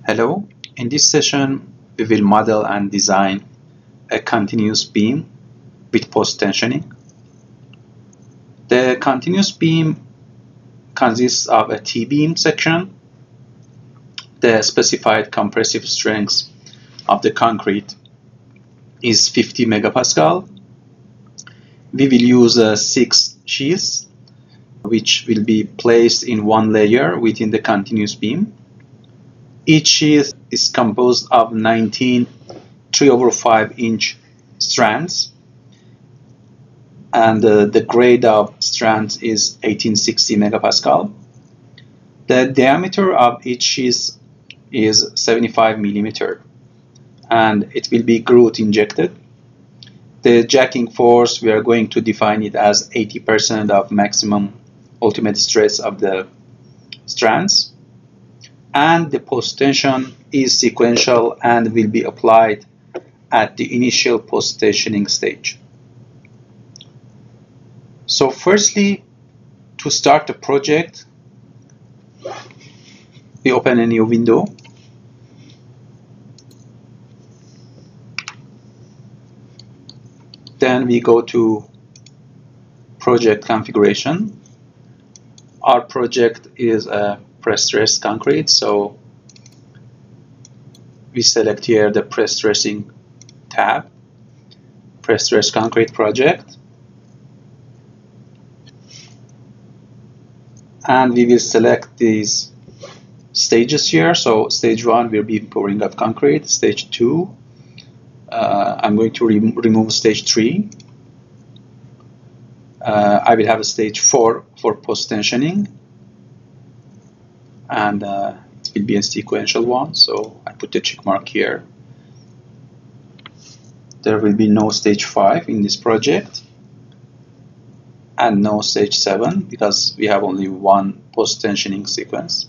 Hello, in this session we will model and design a continuous beam with post-tensioning. The continuous beam consists of a T-beam section. The specified compressive strength of the concrete is 50 megapascal. We will use 6 sheaths which will be placed in one layer within the continuous beam. Each sheath is composed of 19 3/5-inch strands, and the grade of strands is 1860 megapascal. The diameter of each sheath is 75 millimeter, and it will be grout injected. The jacking force, we are going to define it as 80% of maximum ultimate stress of the strands. And the post-tension is sequential and will be applied at the initial post-tensioning stage. So firstly, to start the project, we open a new window. Then we go to project configuration. Our project is a press-dressed concrete, so we select here the press-dressing tab, press-dressed concrete project, and we will select these stages here. So stage 1 will be pouring of concrete, stage 2 I'm going to remove stage 3. I will have a stage 4 for post-tensioning, and it will be a sequential one, so I put the check mark here. There will be no stage 5 in this project, and no stage 7 because we have only one post-tensioning sequence.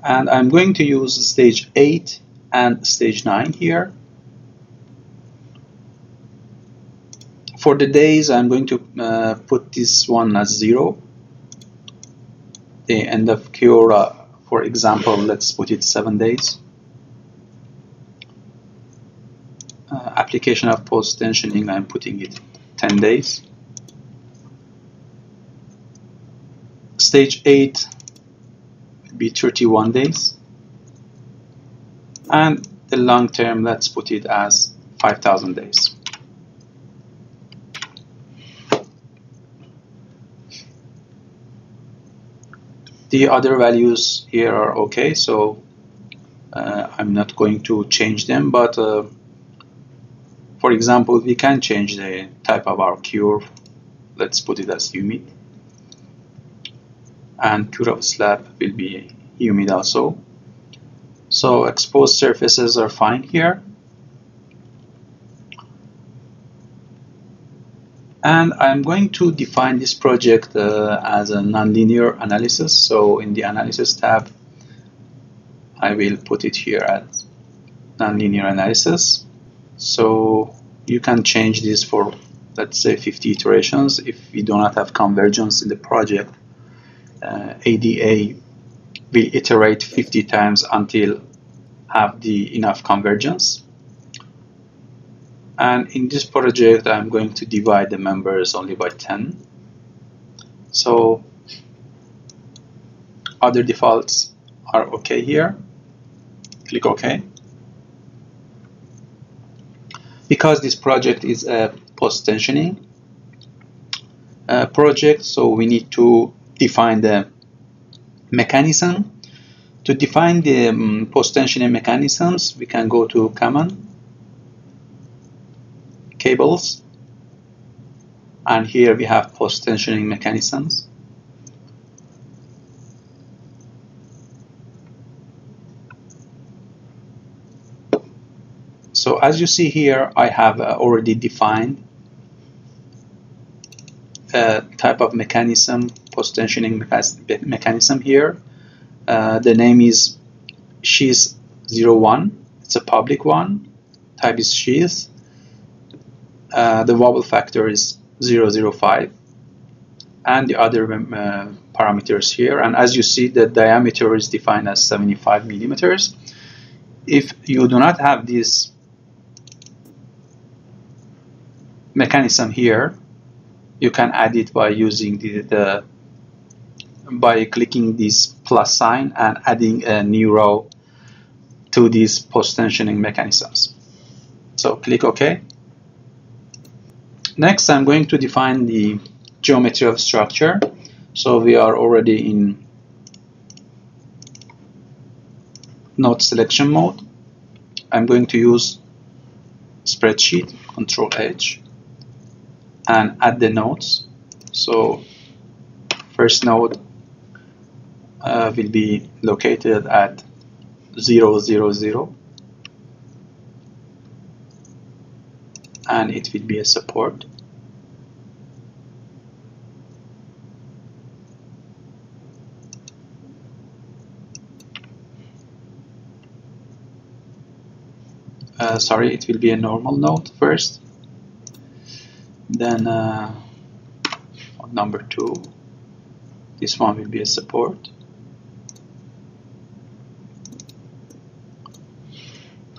And I'm going to use stage 8 and stage 9 here. For the days, I'm going to put this one as 0. The end of cure, for example, let's put it 7 days. Application of post-tensioning, I'm putting it 10 days. Stage 8 will be 31 days. And the long term, let's put it as 5,000 days. The other values here are okay, so I'm not going to change them, but for example, we can change the type of our cure. Let's put it as humid, and cure of slab will be humid also. So exposed surfaces are fine here. And I'm going to define this project as a nonlinear analysis. So in the analysis tab, I will put it here as nonlinear analysis. So you can change this for, let's say, 50 iterations. If we do not have convergence in the project, ADA will iterate 50 times until have the enough convergence. And in this project, I'm going to divide the members only by 10. So other defaults are okay here. Click OK. Because this project is a post-tensioning project, so we need to define the mechanism. To define the post-tensioning mechanisms, we can go to Common, Cables, and here we have post-tensioning mechanisms. So as you see here, I have already defined a type of mechanism, post-tensioning mechanism here. The name is sheath 01. It's a public one. Type is sheath. The wobble factor is 0.05, and the other parameters here. And as you see, the diameter is defined as 75 millimeters. if you do not have this mechanism here, you can add it by using by clicking this plus sign and adding a new row to these post-tensioning mechanisms. So click OK. Next, I'm going to define the geometry of structure. So we are already in node selection mode. I'm going to use spreadsheet, Control H, and add the nodes. So first node will be located at 0, 0, 0, and it will be a support. Sorry, it will be a normal node first. Then on number 2, this one will be a support.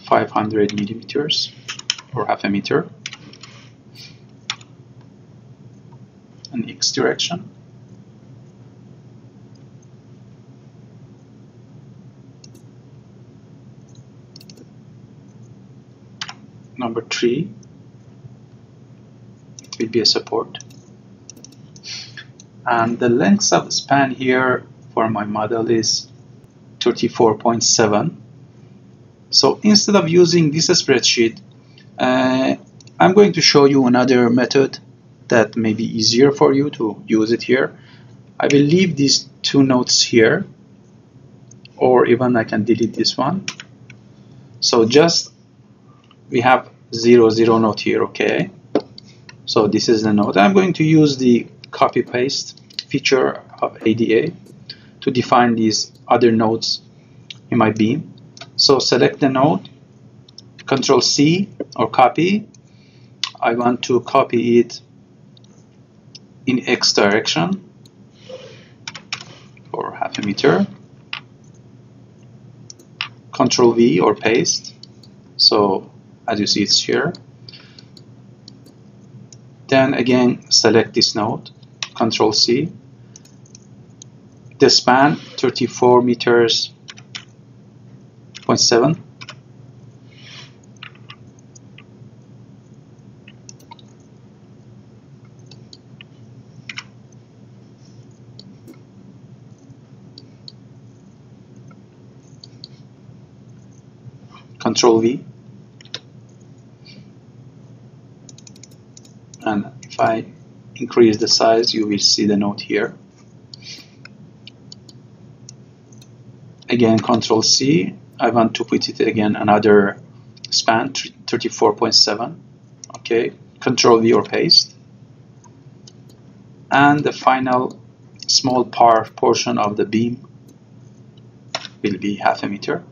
500 millimeters or half a meter. In X direction. Number 3, it will be a support. And the length of span here for my model is 34.7. So instead of using this spreadsheet, I'm going to show you another method that may be easier for you to use it here. I will leave these 2 nodes here, or even I can delete this one. So just we have 0, 0 node here, okay? So this is the node. I'm going to use the copy paste feature of ADA to define these other nodes in my beam. So select the node, Control C or copy. I want to copy it in X direction for half a meter. Control V or paste. So as you see, it's here. Then again, select this node, Control C. The span 34 meters, 0.7. Control V. And if I increase the size, you will see the node here. Again, Control C. I want to put it again another span, 34.7. Okay, Control V or paste. And the final small portion of the beam will be half a meter.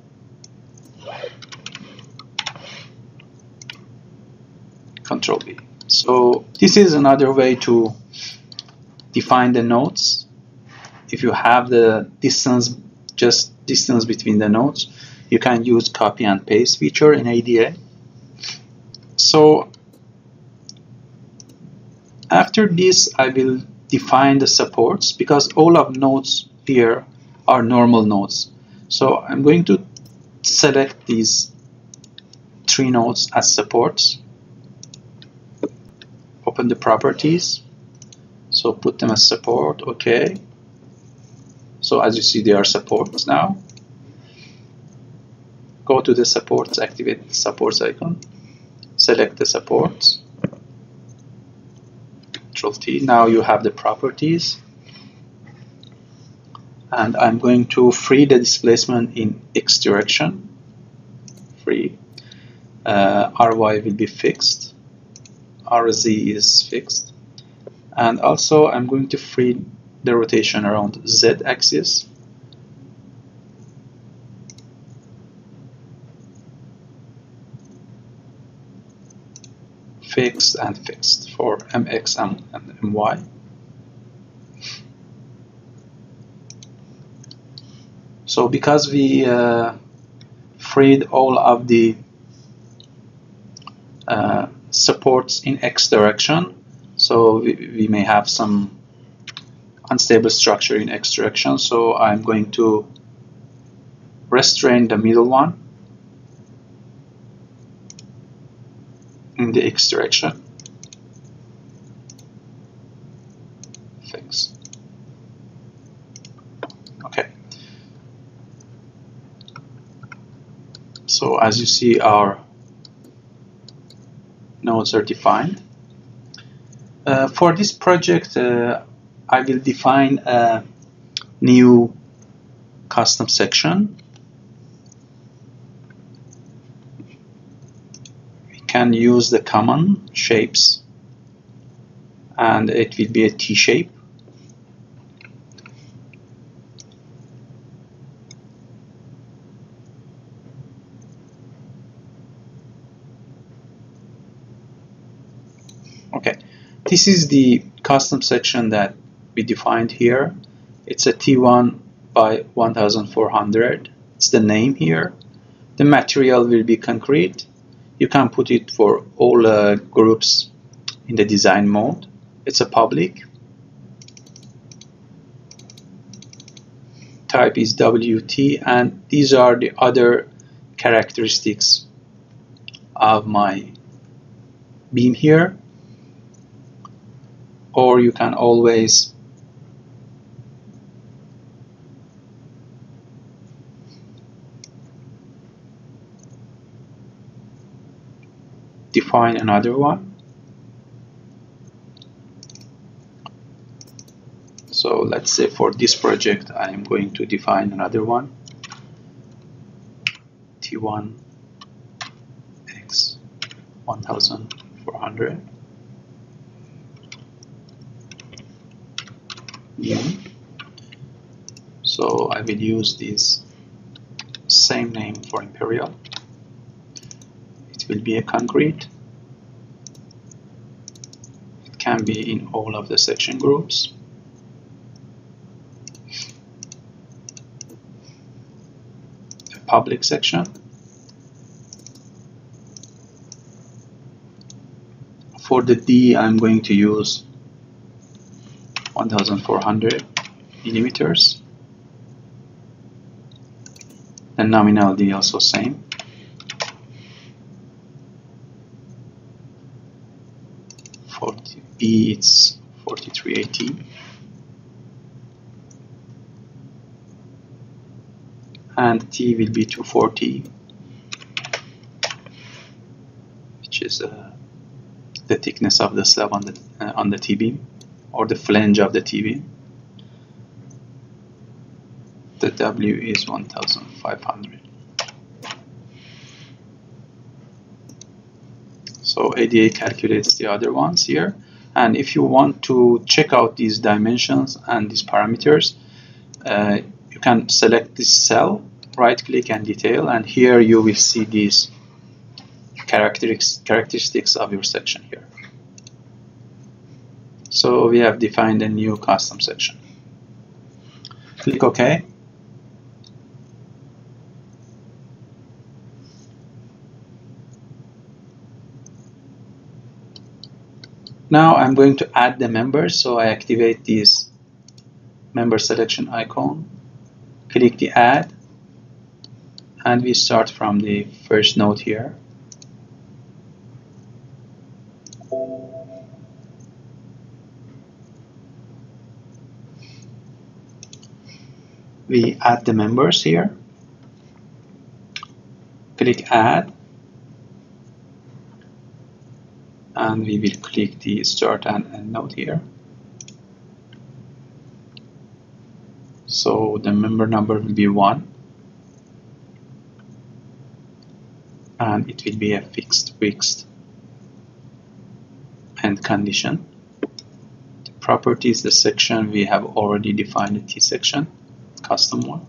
Control V. So this is another way to define the nodes. If you have the distance, just distance between the nodes, you can use copy and paste feature in ADA. So after this, I will define the supports because all of nodes here are normal nodes. So I'm going to select these 3 nodes as supports. Open the properties. So put them as support, okay. So as you see, they are supports now. Go to the supports, activate the supports icon. Select the supports. Control T. Now you have the properties. And I'm going to free the displacement in X direction. Free. RY will be fixed. RZ is fixed. And also I'm going to free the rotation around Z axis. Fixed and fixed for MX and MY. So because we freed all of the supports in X direction, so we may have some unstable structure in X direction. So I'm going to restrain the middle one in the X direction. Thanks. Okay. So as you see, our nodes are defined. For this project, I will define a new custom section. We can use the common shapes, and it will be a T shape. Okay, this is the custom section that we defined here. It's a T1 by 1400. It's the name here. The material will be concrete. You can put it for all groups in the design mode. It's a public. Type is WT, and these are the other characteristics of my beam here. Or you can always define another one. So let's say for this project, I am going to define another one. T1 X 1400. So I will use this same name for Imperial. It will be a concrete. It can be in all of the section groups. A public section. For the D, I'm going to use 1400 millimeters. The nominal D also same. For B, it's 4380. And T will be 240, which is the thickness of the slab on the T-beam, or the flange of the T-beam. The W is 1500. So ADA calculates the other ones here. And if you want to check out these dimensions and these parameters, you can select this cell, right click and detail, and here you will see these characteristics of your section here. So we have defined a new custom section. Click OK. Now I'm going to add the members, so I activate this member selection icon, click the add, and we start from the first node here. We add the members here, click add, and we will click the start and end node here. So the member number will be 1, and it will be a fixed end condition. The properties, the section, we have already defined the T section, custom one.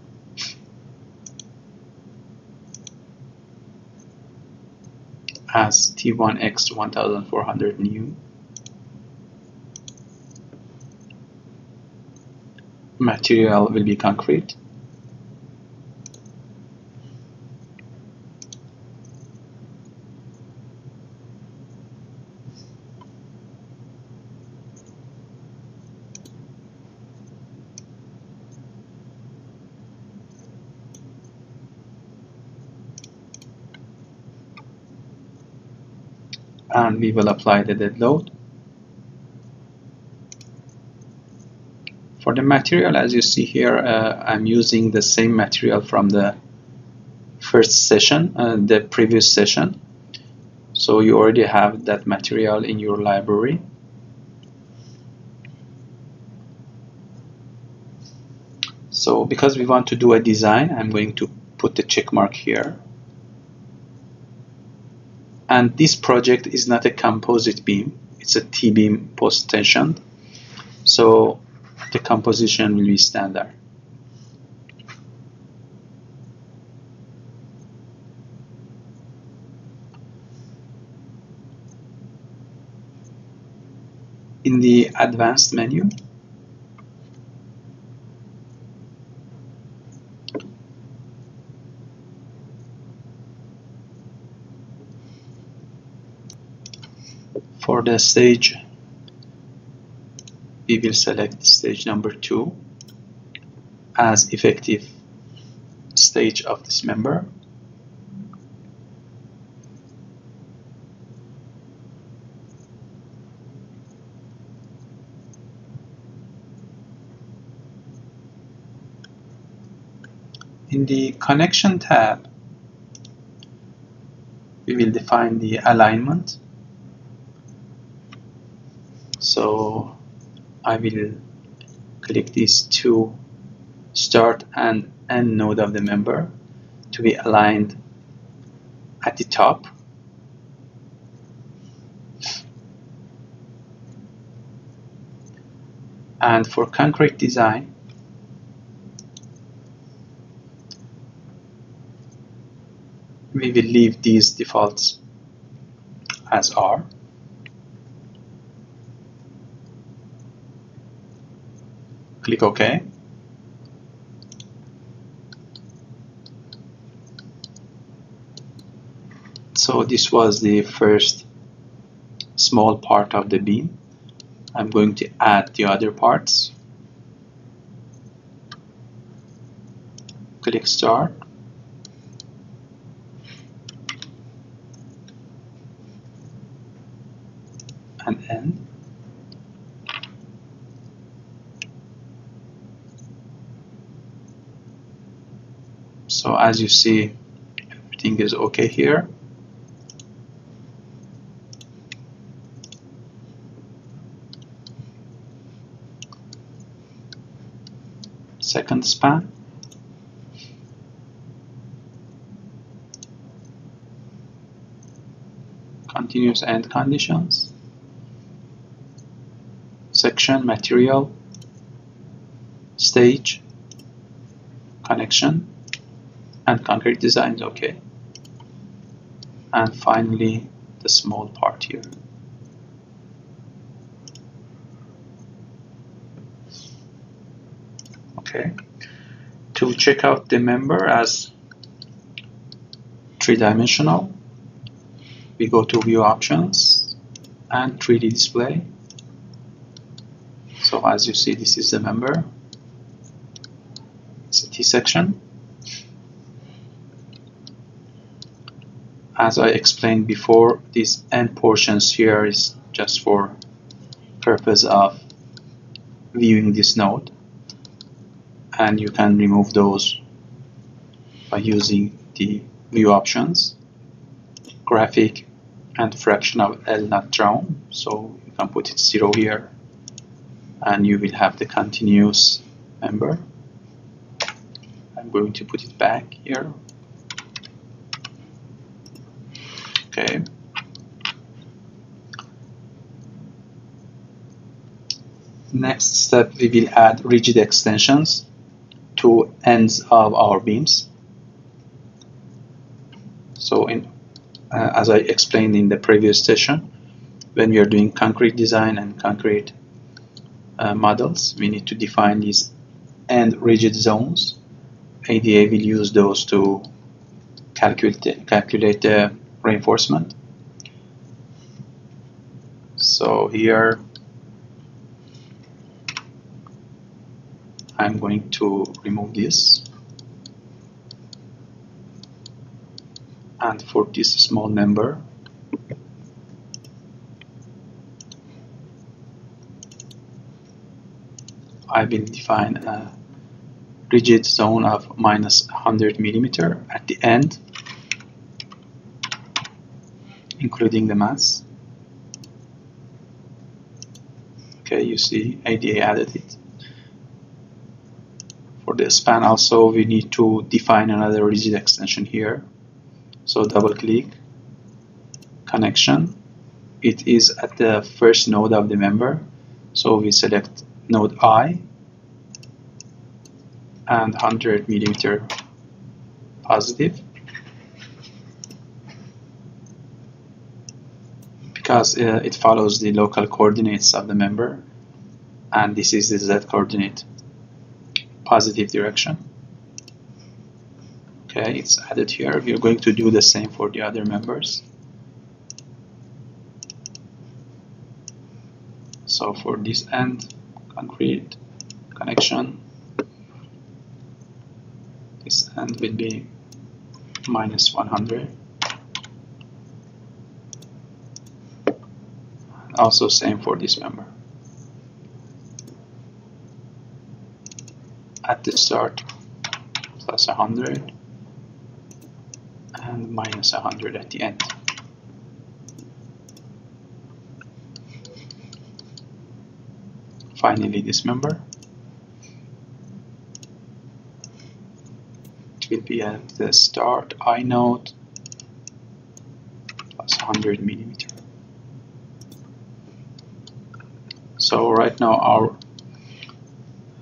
As T1X 1400 new. Material will be concrete. and we will apply the dead load. For the material, as you see here, I'm using the same material from the first session, the previous session. So you already have that material in your library. So because we want to do a design, I'm going to put the check mark here. And this project is not a composite beam, it's a T-beam post-tensioned. So the composition will be standard. In the advanced menu, for the stage, we will select stage number 2 as effective stage of this member. In the connection tab, we will define the alignment. So I will click these two start and end node of the member to be aligned at the top. And for concrete design, we will leave these defaults as are. Click OK. So this was the first small part of the beam. I'm going to add the other parts. Click Start. And End. So as you see, everything is okay here. Second span. Continuous end conditions. Section, material, stage, connection, and concrete design is okay. And finally, the small part here. Okay. To check out the member as three-dimensional, we go to View Options and 3D Display. So as you see, this is the member. It's a T-section. As I explained before, these end portions here is just for purpose of viewing this node, and you can remove those by using the view options. Graphic and fraction of L not drawn, so you can put it 0 here and you will have the continuous member. I'm going to put it back here. Okay. Next step, we will add rigid extensions to ends of our beams. So as I explained in the previous session, when we are doing concrete design and concrete models, we need to define these end rigid zones. ADA will use those to calculate the reinforcement. So here I'm going to remove this, and for this small member I will define a rigid zone of minus 100 millimeter at the end, including the mass. Okay, you see ADA added it. For the span also, we need to define another rigid extension here. So double click, connection. It is at the first node of the member. So we select node I and 100 millimeter positive. Because it follows the local coordinates of the member, and this is the Z coordinate, positive direction. Okay, it's added here. We're going to do the same for the other members. So for this end, concrete connection, this end will be minus 100. Also same for this member. At the start, plus 100 and minus 100 at the end. Finally, this member, it will be at the start I node plus 100 millimeter. So right now our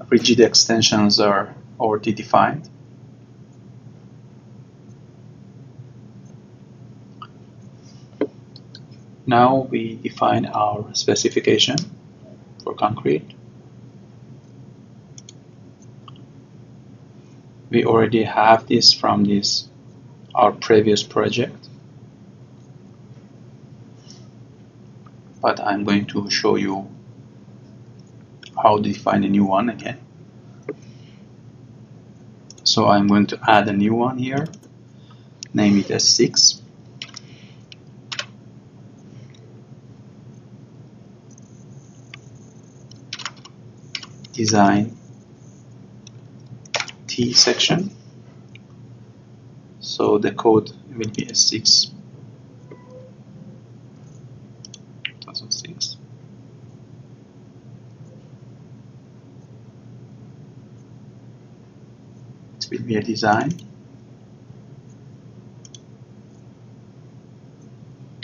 rigid extensions are already defined. Now we define our specification for concrete. We already have this from our previous project, but I'm going to show you how to define a new one again. So I'm going to add a new one here, name it S6. Design T section. So the code will be S6 2006. It will be a design.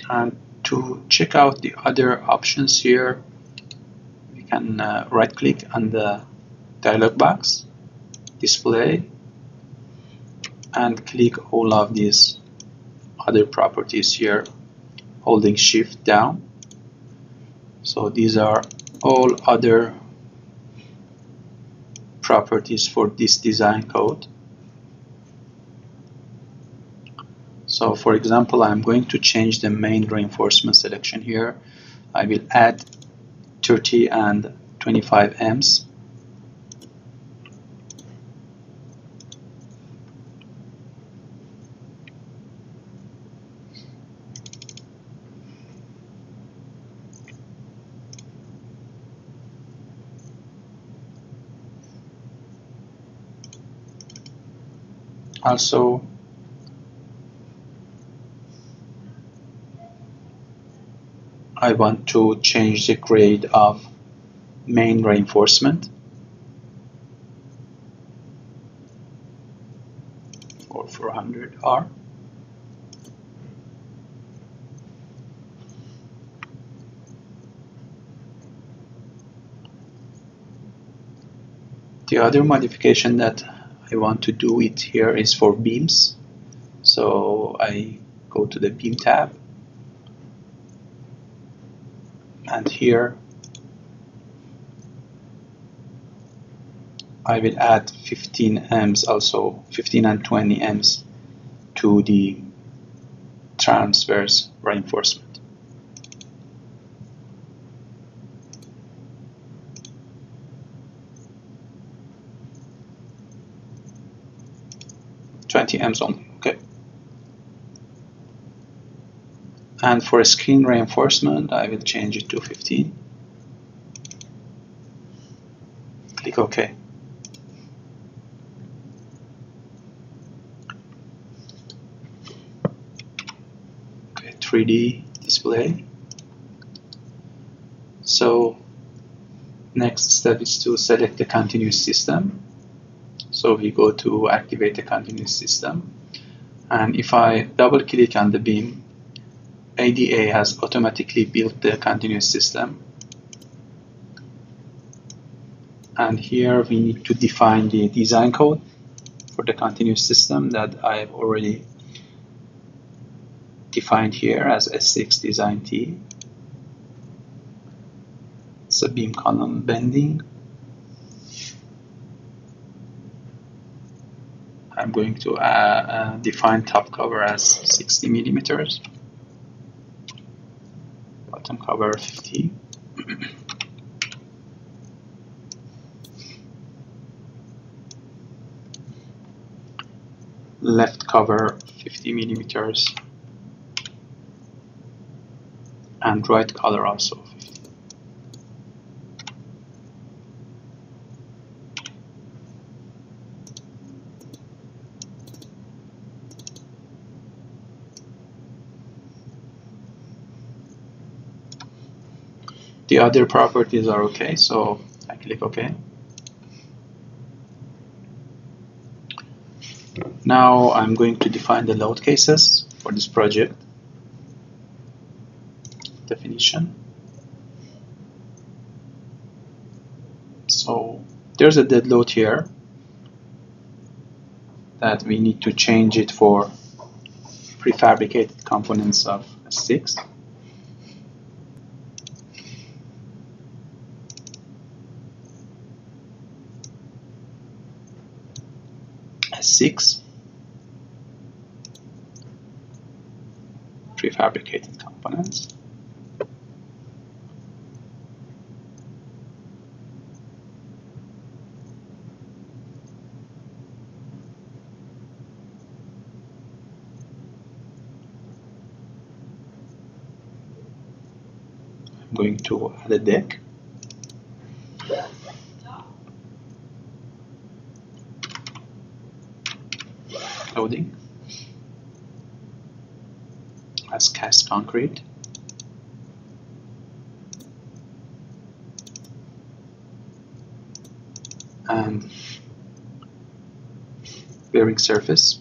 And to check out the other options here, we can right click on the dialog box, display, and click all of these other properties here, holding shift down. So these are all other properties for this design code. So for example, I'm going to change the main reinforcement selection here. I will add 30 and 25 Ms. Also, I want to change the grade of main reinforcement for 400R. The other modification that I want to do it here is for beams. So I go to the beam tab, and here I will add 15 Ms, also 15 and 20 Ms to the transverse reinforcement. Ms only, okay. And for a screen reinforcement, I will change it to 15. Click OK. Okay, 3D display. So next step is to select the continuous system. So we go to activate the continuous system. And if I double click on the beam, ADA has automatically built the continuous system. And here we need to define the design code for the continuous system that I've already defined here as S6 design T. It's a beam column bending. I'm going to define top cover as 60 millimeters, bottom cover 50. Left cover 50 millimeters, and right color also 50. The other properties are okay, so I click OK. Now I'm going to define the load cases for this project. Definition. So there's a dead load here that we need to change it for prefabricated components of S6. S6 prefabricated components. I'm going to add a deck. Loading as cast concrete. And bearing surface.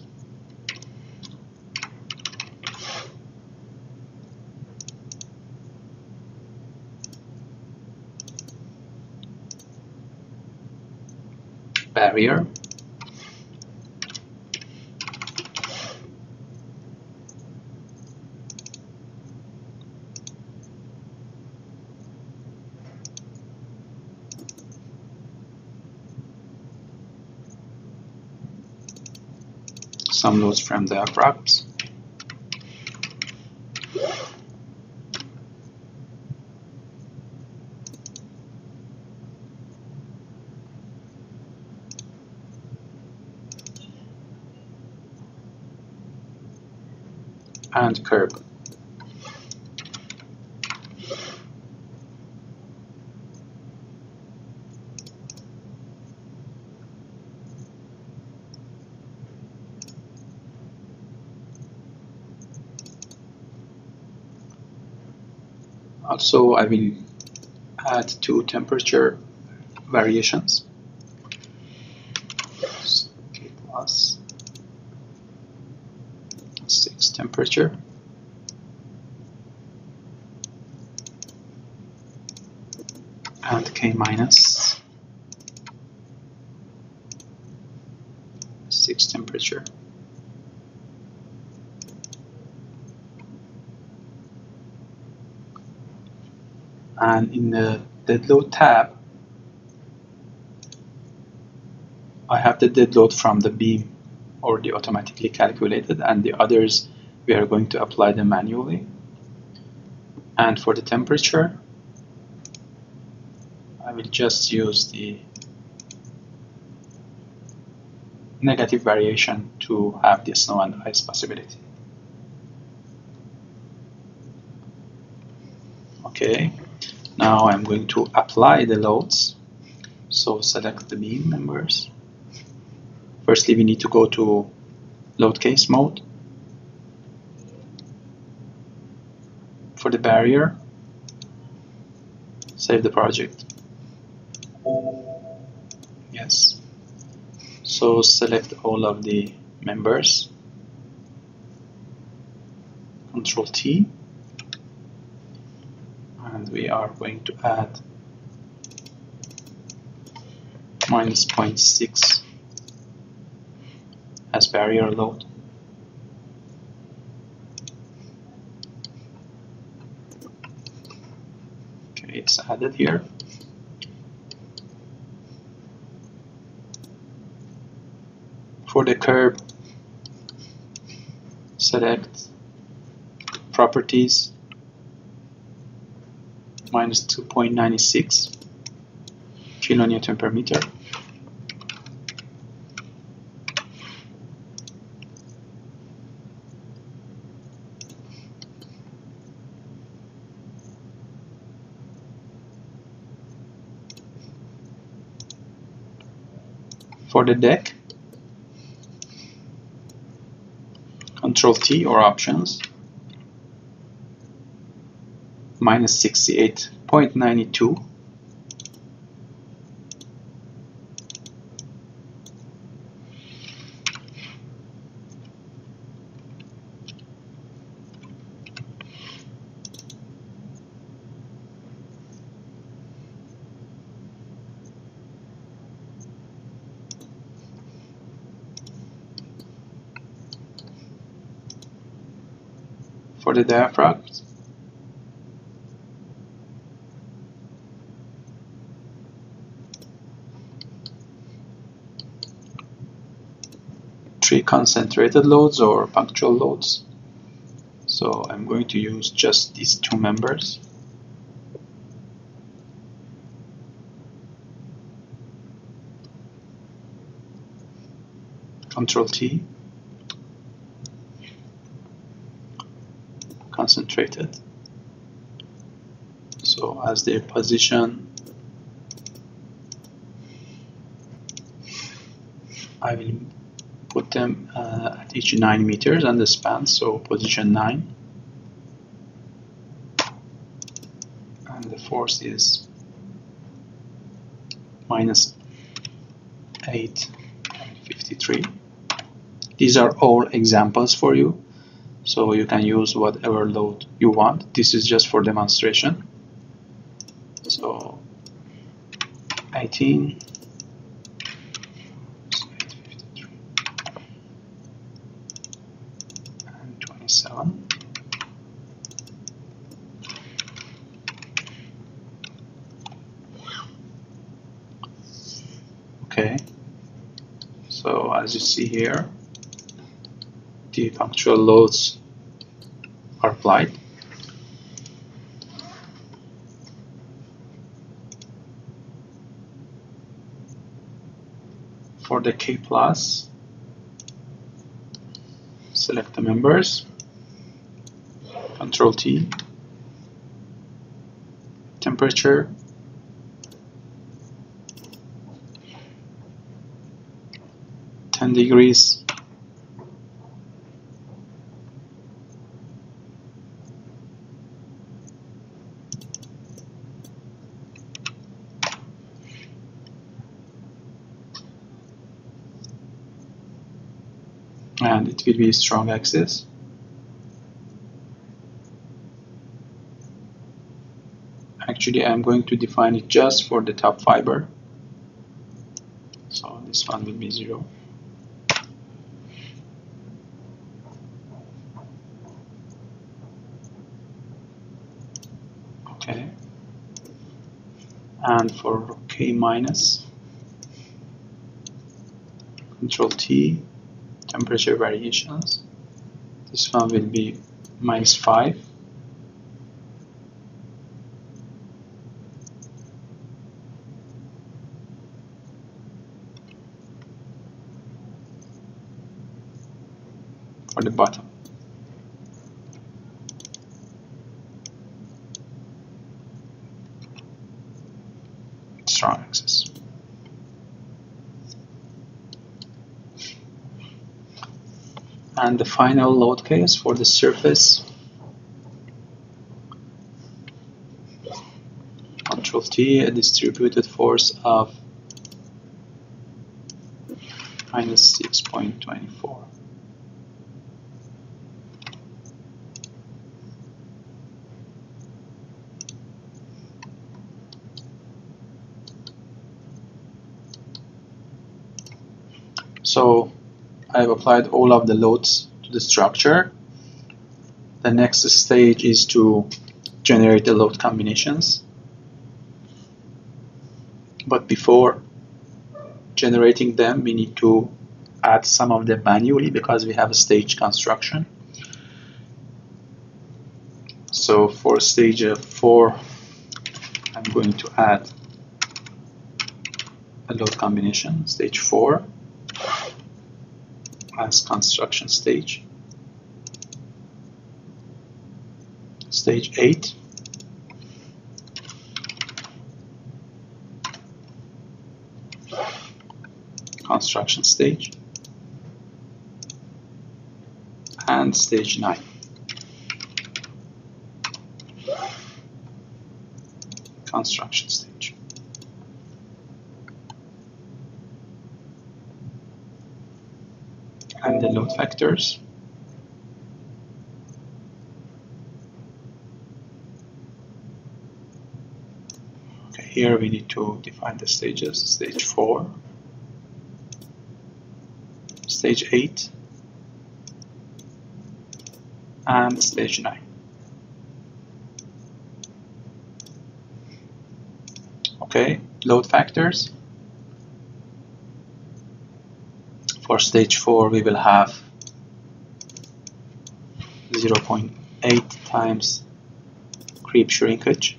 Barrier. Some loads from the props. And curb. Also, I will add 2 temperature variations. K plus 6 temperature. And K minus 6 temperature. And in the dead load tab, I have the dead load from the beam already automatically calculated, and the others we are going to apply them manually. And for the temperature, I will just use the negative variation to have the snow and ice possibility. Okay, now I'm going to apply the loads. So select the beam members. Firstly, we need to go to load case mode. For the barrier, save the project. Yes. So select all of the members. Control T. And we are going to add minus 0.6 as barrier load. Okay, it's added here. For the curb, select properties, minus 2.96 kilonewton per meter. For the deck, Control T or options, minus 68.92. For the diaphragm, three concentrated loads or punctual loads. So I'm going to use just these two members. Control T, concentrated. So as their position, I will put them at each 9 meters on the span, so position 9. And the force is minus 8.53. These are all examples for you, so you can use whatever load you want. This is just for demonstration. So 18, 853, and 27. Okay, so as you see here, the punctual loads are applied. For the K plus, select the members, Control T, temperature, degrees, and it will be strong axis. Actually, I'm going to define it just for the top fiber, so this one will be 0. Okay, and for K minus, Control T, temperature variations, this one will be minus 5. For the bottom. Strong axis. And the final load case for the surface, Control T, a distributed force of minus 6.24. So I've applied all of the loads to the structure. The next stage is to generate the load combinations. But before generating them, we need to add some of them manually because we have a stage construction. So for stage 4, I'm going to add a load combination, stage 4, as construction stage. Stage 8, construction stage, and stage 9, construction stage. And the load factors. Okay, here we need to define the stages, stage 4, stage 8, and stage 9. Okay, load factors. For stage 4, we will have 0.8 times creep shrinkage,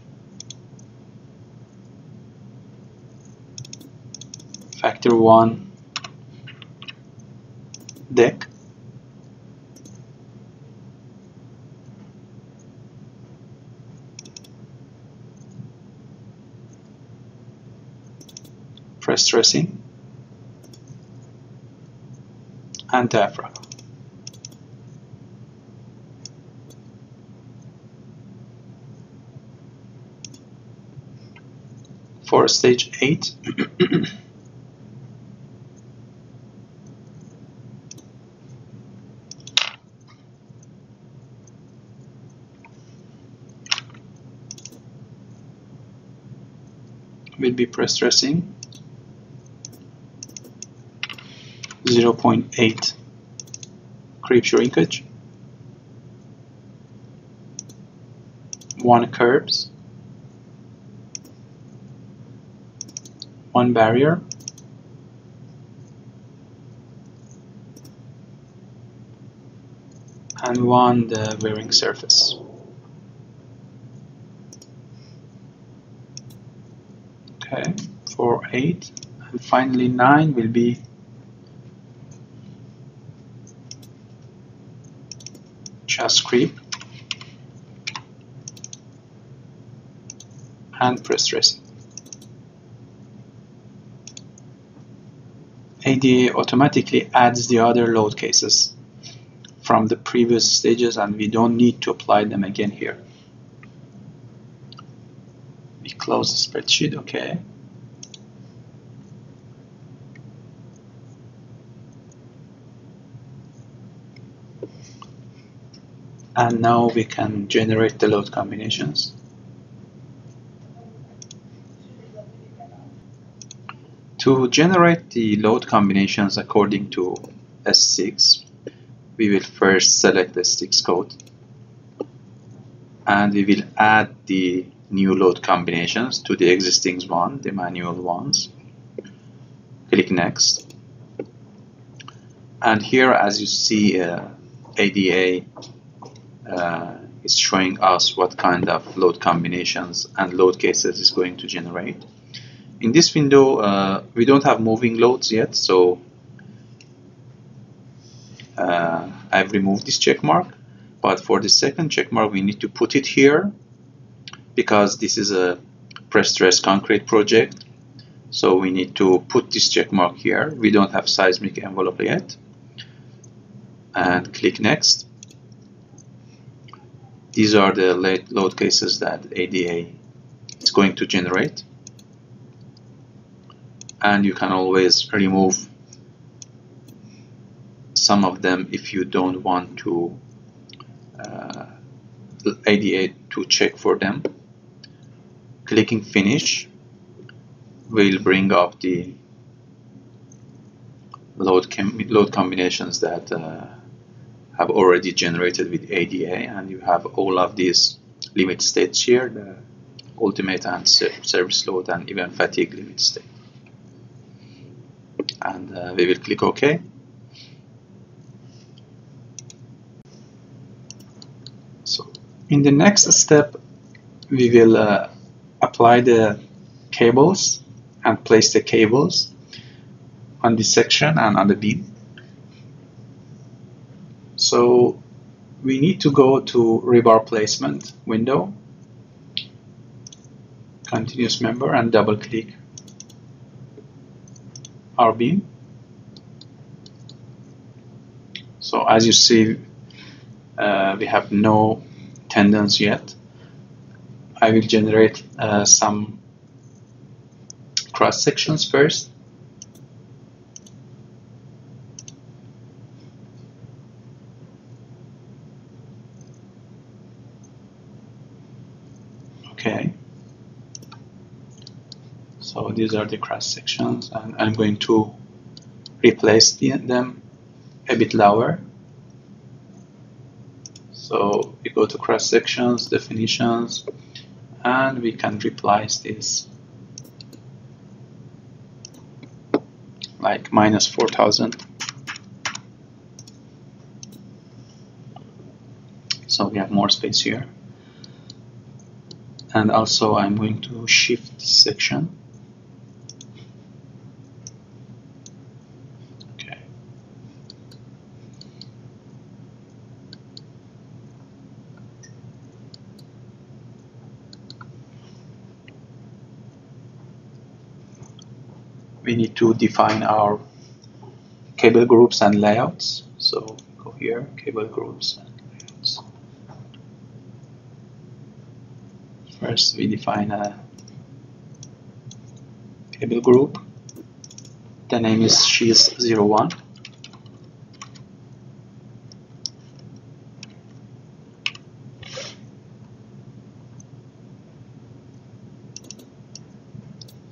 factor 1 deck, press stressing, and diaphragm. For stage 8, will be press stressing, 0.8 creep shrinkage, 1 curbs, 1 barrier, and 1 the wearing surface. Okay, for 8, and finally 9 will be just creep and press stressing. ADA automatically adds the other load cases from the previous stages, and we don't need to apply them again here. We close the spreadsheet, okay. And now we can generate the load combinations. To generate the load combinations according to S6, we will first select the S6 code, and we will add the new load combinations to the existing one, the manual ones. Click Next. And here, as you see, ADA is showing us what kind of load combinations and load cases is going to generate. In this window, we don't have moving loads yet, so I've removed this check mark. But for the second check mark, we need to put it here because this is a pre-stressed concrete project. So we need to put this check mark here. We don't have seismic envelope yet. and click next. These are the load cases that ADA is going to generate, and you can always remove some of them if you don't want to ADA to check for them. Clicking finish will bring up the load combinations that have already generated with ADA, and you have all of these limit states here, the ultimate and service load and even fatigue limit state. And we will click OK. So in the next step, we will apply the cables and place the cables on this section and on the beam. So we need to go to rebar placement window, continuous member, and double click our beam. So as you see, we have no tendons yet. I will generate some cross sections first. Okay. So these are the cross sections, and I'm going to replace them a bit lower. So we go to cross sections, definitions, and we can replace this like -4000. So we have more space here. And also I'm going to shift this section. Okay. We need to define our cable groups and layouts. So go here, cable groups and layouts. First we define a cable group. The name is SHIS01.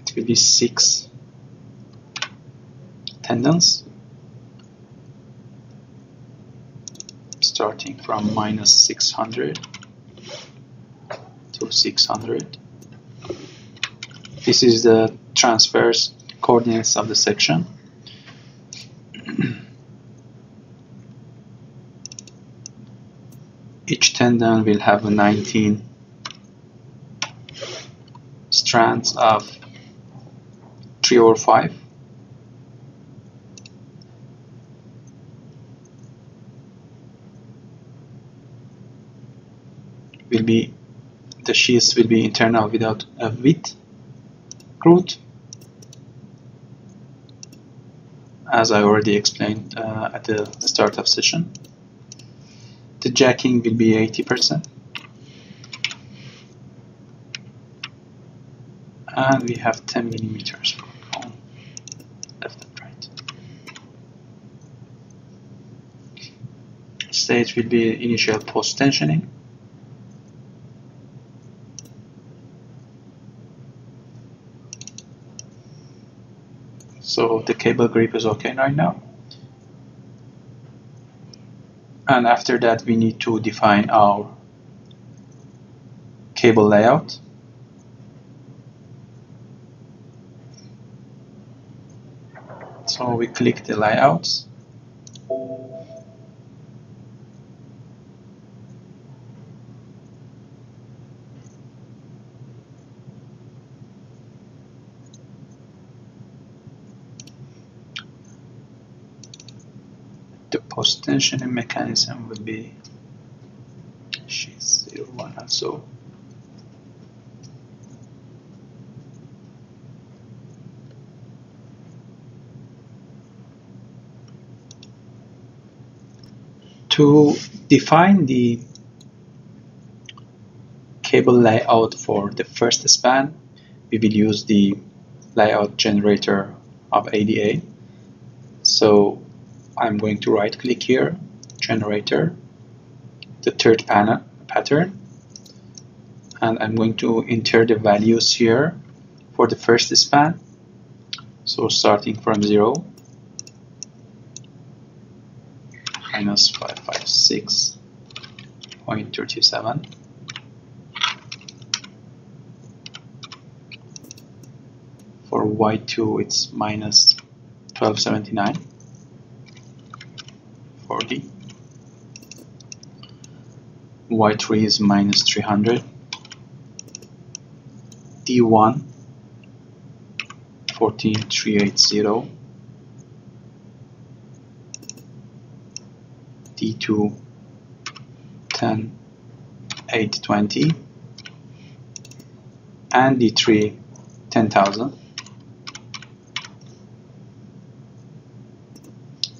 It will be 6 tendons, starting from -600 to 600. This is the transverse coordinates of the section. Each tendon will have 19 strands of 3 or 5. The sheaths will be internal without a width groove, as I already explained at the start of session. The jacking will be 80%, and we have 10 millimeters on left and right. Stage will be initial post tensioning. So the cable grip is okay right now. And after that, we need to define our cable layout. So we click the layouts. The post tensioning mechanism will be SHIS01 also. To define the cable layout for the first span, we will use the layout generator of ADA. So I'm going to right click here, generator, the third pattern, and I'm going to enter the values here for the first span. So starting from 0, minus 556.37. For Y2 it's minus 1279.40. Y3 is minus 300. D1 14380. D2 10820, and D3 10,000.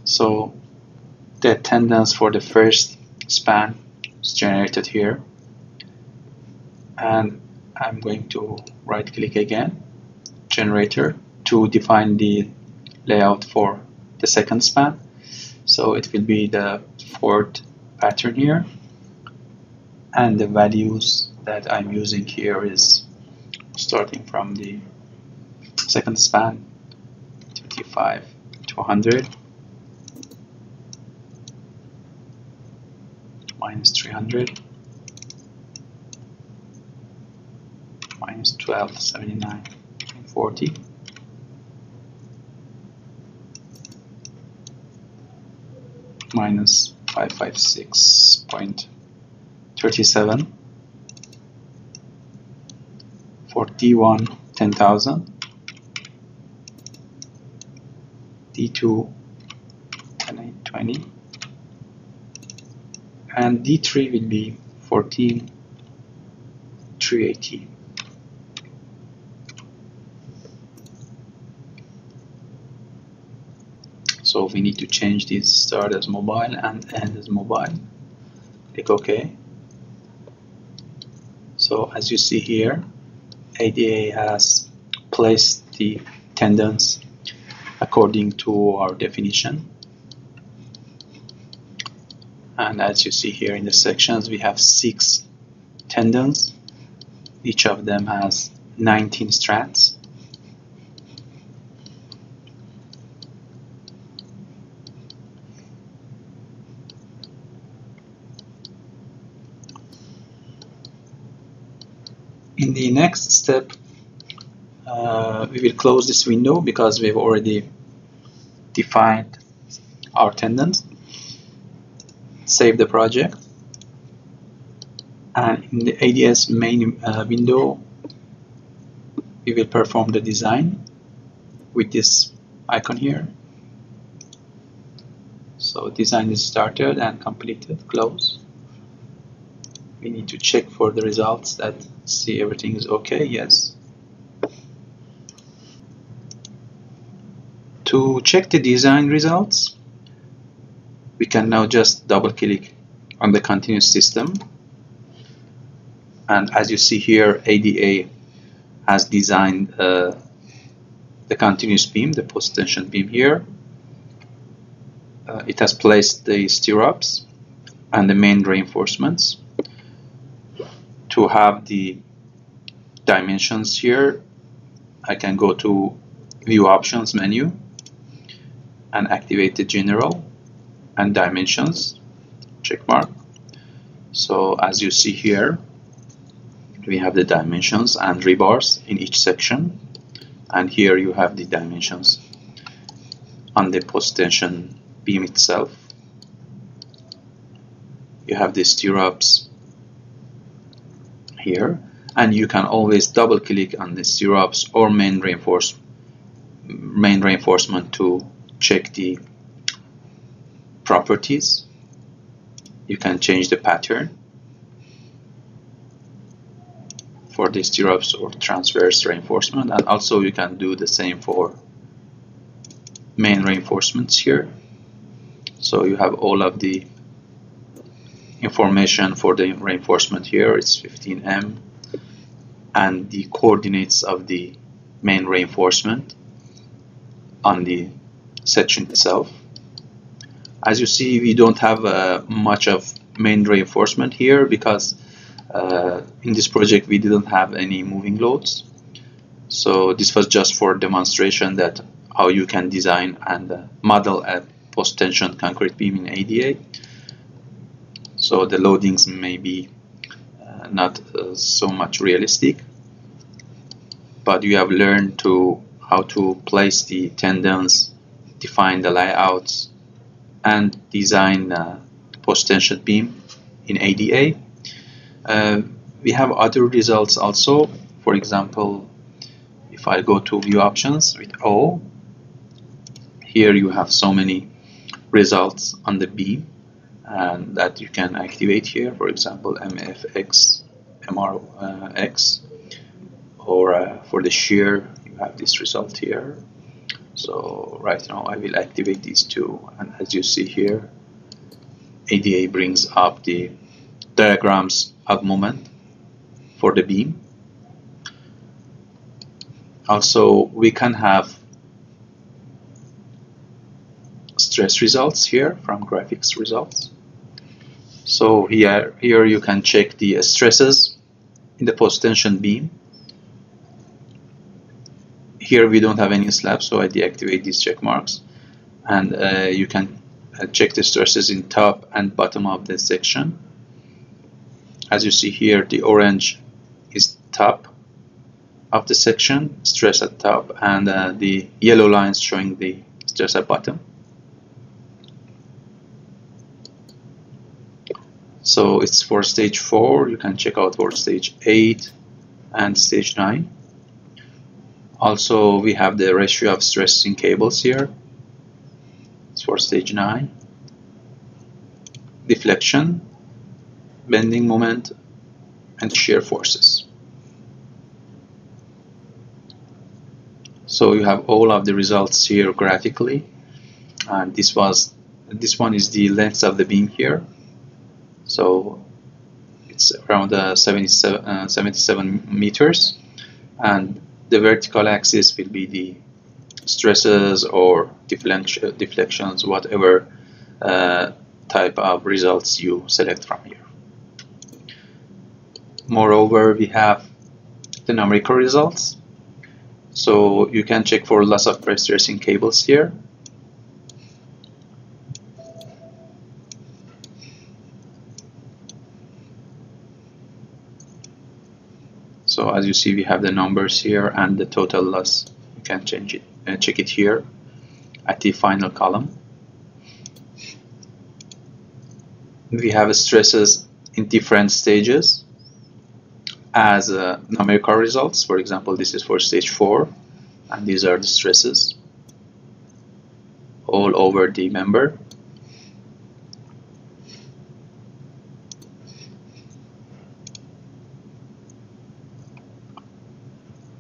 So the attendance for the first span is generated here, and I'm going to right click again, generator, to define the layout for the second span. So it will be the fourth pattern here, and the values that I'm using here is starting from the second span, 35 to 100, minus 300, minus 1279.40, minus 556.37, for D1 10,000, D2 10820, and D3 will be 14,380. So we need to change this start as mobile and end as mobile. Click OK. So as you see here, ADA has placed the tendons according to our definition. And as you see here in the sections, we have 6 tendons. Each of them has 19 strands. In the next step, we will close this window because we've already defined our tendons. Save the project, and in the ADS main window, we will perform the design with this icon here. So design is started and completed. Close. We need to check for the results that see everything is okay. Yes. To check the design results, we can now just double click on the continuous system, and as you see here, ADA has designed the continuous beam, the post tension beam here. It has placed the stirrups and the main reinforcements. To have the dimensions here, I can go to View Options menu and activate the General and Dimensions check mark. So as you see here, we have the dimensions and rebars in each section, and here you have the dimensions on the post tension beam itself. You have the stirrups here, and you can always double click on the stirrups or main reinforcement to check the properties. You can change the pattern for the stirrups or transverse reinforcement, and also you can do the same for main reinforcements here. So you have all of the information for the reinforcement here. It's 15 m, and the coordinates of the main reinforcement on the section itself. As you see, we don't have much of main reinforcement here because in this project we didn't have any moving loads. So this was just for demonstration that how you can design and model a post-tension concrete beam in ADA. So the loadings may be not so much realistic, but you have learned how to place the tendons, define the layouts, and design post-tension beam in ADA. We have other results also. For example, if I go to view options with O, here you have so many results on the beam and that you can activate here. For example, MFX, MRX, or for the shear you have this result here. So right now I will activate these two, and as you see here, ADA brings up the diagrams of moment for the beam. Also, we can have stress results here from graphics results. So here you can check the stresses in the post-tension beam. Here we don't have any slabs, so I deactivate these check marks, and you can check the stresses in top and bottom of the section. As you see here, the orange is top of the section, stress at top, and the yellow lines showing the stress at bottom. So it's for stage 4. You can check out for stage 8 and stage 9. Also, we have the ratio of stress in cables here. It's for stage 9. Deflection, bending moment, and shear forces. So you have all of the results here graphically, and this one is the length of the beam here. So it's around 77 meters, and the vertical axis will be the stresses or deflections, whatever type of results you select from here. Moreover, we have the numerical results. So you can check for loss of press stress in cables here. So as you see, we have the numbers here and the total loss. You can change it and check it here at the final column. We have stresses in different stages as numerical results. For example, this is for stage 4, and these are the stresses all over the member.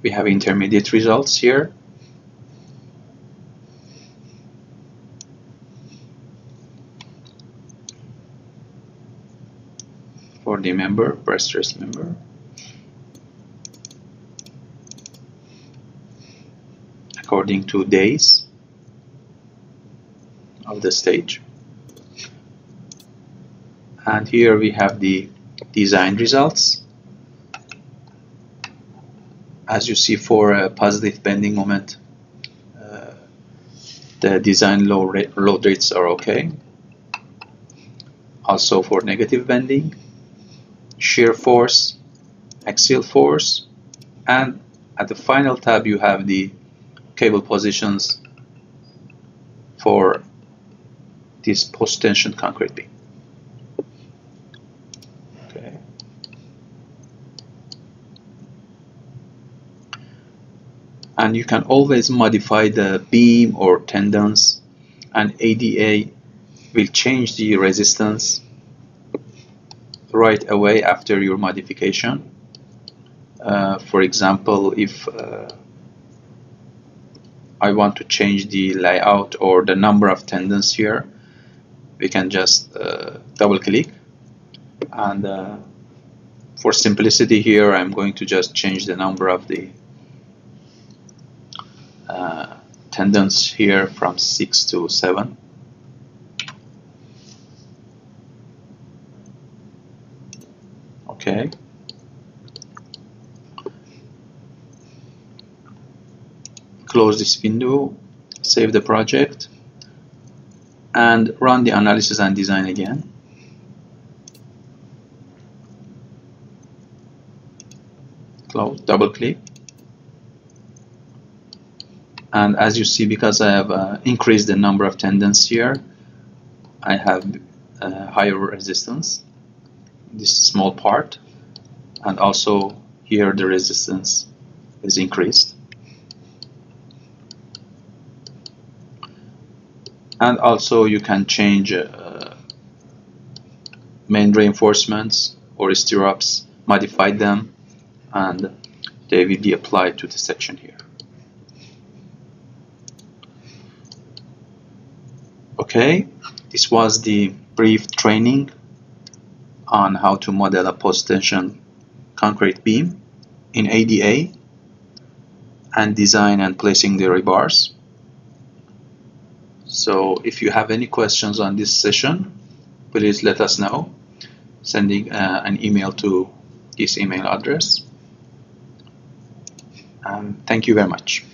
We have intermediate results here. For the member, press stress member. According to days of the stage. And here we have the design results. As you see, for a positive bending moment, the design load rates are okay. Also for negative bending, shear force, axial force, and at the final tab you have the cable positions for this post-tension concrete beam. Okay. And you can always modify the beam or tendons, and ADA will change the resistance right away after your modification. For example, if I want to change the layout or the number of tendons here, we can just double click And for simplicity here, I'm going to just change the number of the tendons here from 6 to 7. Okay. Close this window, save the project, and run the analysis and design again. Close, double click. And as you see, because I have increased the number of tendons here, I have higher resistance in this small part, and also here the resistance is increased. And also you can change main reinforcements or stirrups, modify them, and they will be applied to the section here. Okay, this was the brief training on how to model a post-tension concrete beam in ADA and design and placing the rebars. So if you have any questions on this session, please let us know, sending an email to this email address. Thank you very much.